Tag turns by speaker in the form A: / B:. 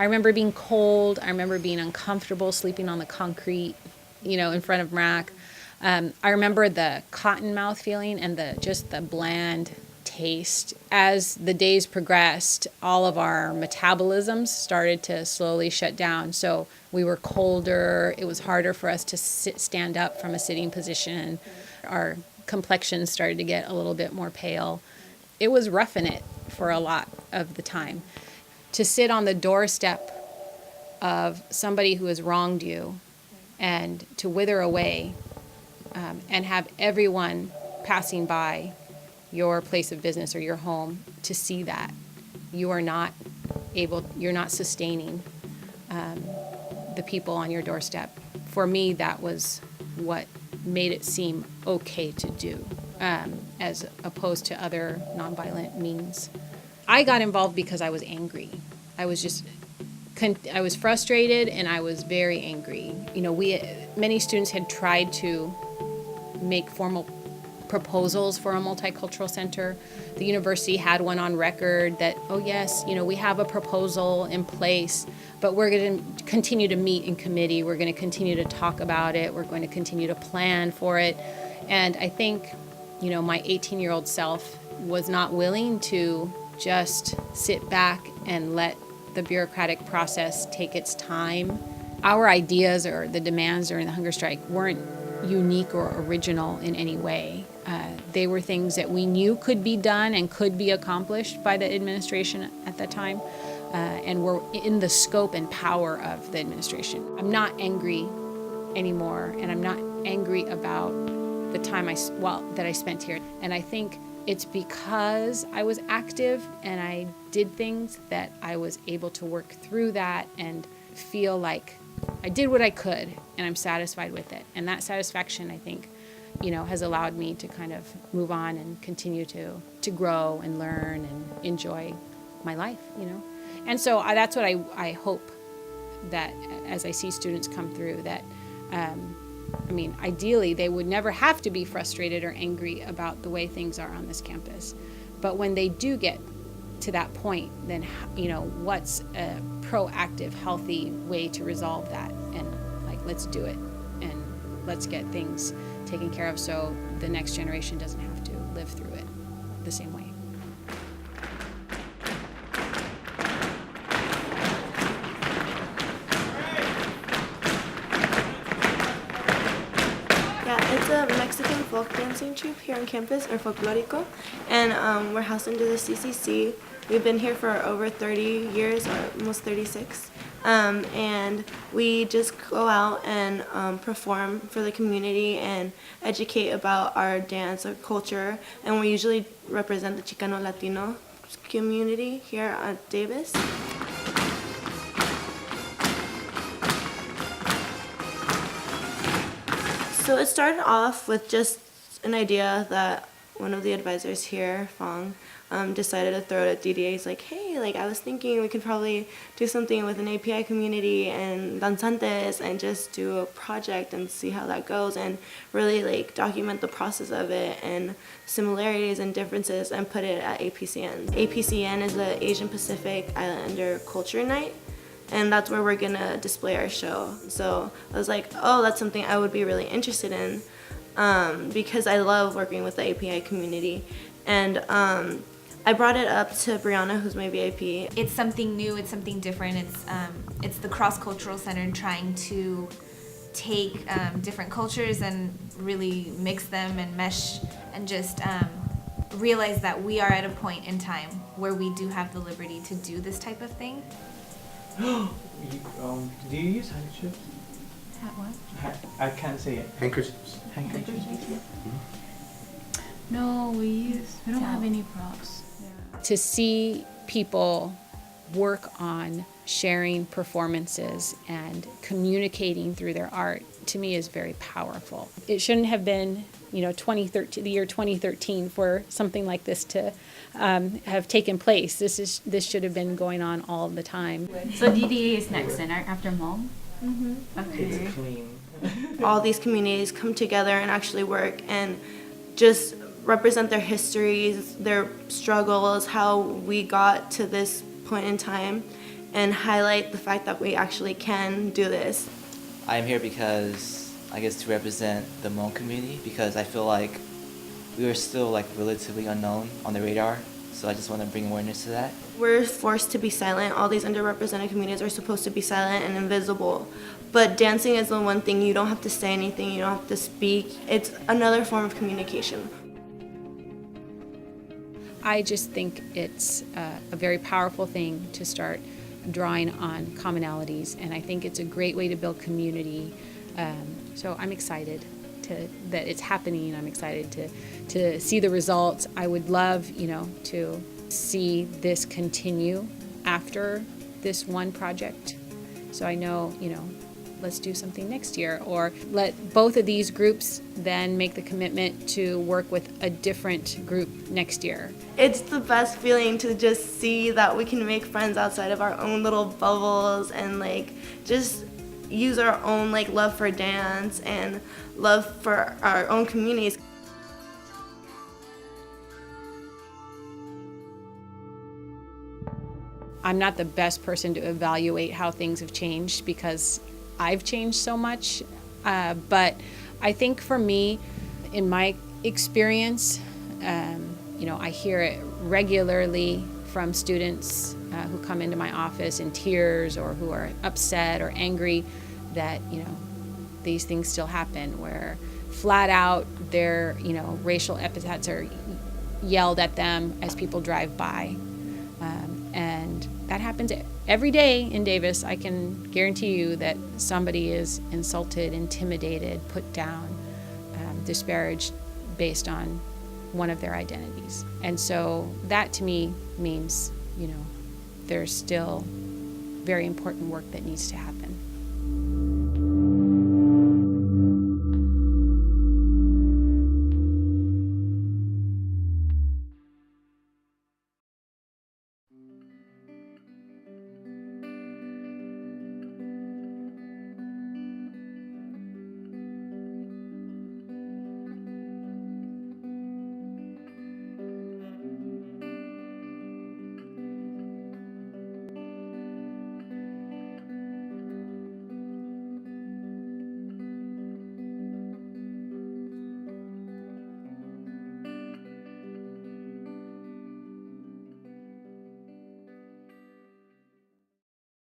A: I remember being cold. I remember being uncomfortable, sleeping on the concrete, in front of MRAC. I remember the cotton mouth feeling and just the bland taste. As the days progressed, all of our metabolisms started to slowly shut down. So we were colder. It was harder for us to stand up from a sitting position. Our complexion started to get a little bit more pale. It was roughing it for a lot of the time. To sit on the doorstep of somebody who has wronged you and to wither away and have everyone passing by your place of business or your home to see that you're not sustaining the people on your doorstep. For me, that was what made it seem okay to do, as opposed to other nonviolent means. I got involved because I was angry. I was frustrated and I was very angry. Many students had tried to make formal proposals for a multicultural center. The university had one on record that, oh yes, we have a proposal in place, but we're going to continue to meet in committee. We're going to continue to talk about it. We're going to continue to plan for it. And I think, my 18-year-old self was not willing to just sit back and let the bureaucratic process take its time. Our ideas or the demands during the hunger strike weren't unique or original in any way. They were things that we knew could be done and could be accomplished by the administration at that time, and were in the scope and power of the administration. I'm not angry anymore, and I'm not angry about the time that I spent here. And I think it's because I was active and I did things that I was able to work through that and feel like I did what I could, and I'm satisfied with it. And that satisfaction, I think, has allowed me to kind of move on and continue to grow and learn and enjoy my life, And so that's what I hope that as I see students come through, that, ideally they would never have to be frustrated or angry about the way things are on this campus. But when they do get to that point, then, what's a proactive, healthy way to resolve that? And let's do it, and let's get things taken care of so the next generation doesn't have to live through it the same way.
B: Yeah, it's a Mexican folk dancing troupe here on campus, or folklorico, and we're housed into the CCC. We've been here for over 30 years, or almost 36. And we just go out and perform for the community and educate about our dance, our culture, and we usually represent the Chicano Latino community here at Davis. So it started off with just an idea that one of the advisors here, Fong, decided to throw it at DDA. He's like, hey, I was thinking we could probably do something with an API community and danzantes and just do a project and see how that goes and really document the process of it and similarities and differences and put it at APCN. APCN is the Asian Pacific Islander Culture Night, and that's where we're gonna display our show. So I was like, oh, that's something I would be really interested in, because I love working with the API community. And I brought it up to Brianna, who's my VIP.
C: It's something new, it's something different. It's the cross-cultural center trying to take different cultures and really mix them and mesh and just realize that we are at a point in time where we do have the liberty to do this type of thing.
D: Do you use handkerchiefs?
C: What?
D: I can't say it.
E: Handkerchiefs.
D: Handkerchiefs.
F: No, we don't have any props.
A: To see people work on sharing performances and communicating through their art, to me, is very powerful. It shouldn't have been, 2013, the year 2013, for something like this to have taken place. This should have been going on all the time.
F: So DDA is next, then, after Hmong?
B: Mm-hmm.
F: Okay.
D: It's clean.
B: All these communities come together and actually work and just represent their histories, their struggles, how we got to this point in time, and highlight the fact that we actually can do this.
E: I'm here because I guess to represent the Hmong community, because I feel like we are still like relatively unknown on the radar. So I just want to bring awareness to that.
B: We're forced to be silent. All these underrepresented communities are supposed to be silent and invisible. But dancing is the one thing you don't have to say anything, you don't have to speak. It's another form of communication.
A: I just think it's a very powerful thing to start drawing on commonalities, and I think it's a great way to build community. So I'm excited that it's happening. I'm excited to see the results. I would love, to see this continue after this one project. So I know, let's do something next year, or let both of these groups then make the commitment to work with a different group next year.
B: It's the best feeling to just see that we can make friends outside of our own little bubbles and just use our own love for dance and love for our own communities.
A: I'm not the best person to evaluate how things have changed because I've changed so much, but I think for me, in my experience, I hear it regularly from students who come into my office in tears or who are upset or angry that, these things still happen, where flat out their, racial epithets are yelled at them as people drive by. And that happens every day in Davis. I can guarantee you that somebody is insulted, intimidated, put down, disparaged based on one of their identities. And so that to me means, there's still very important work that needs to happen.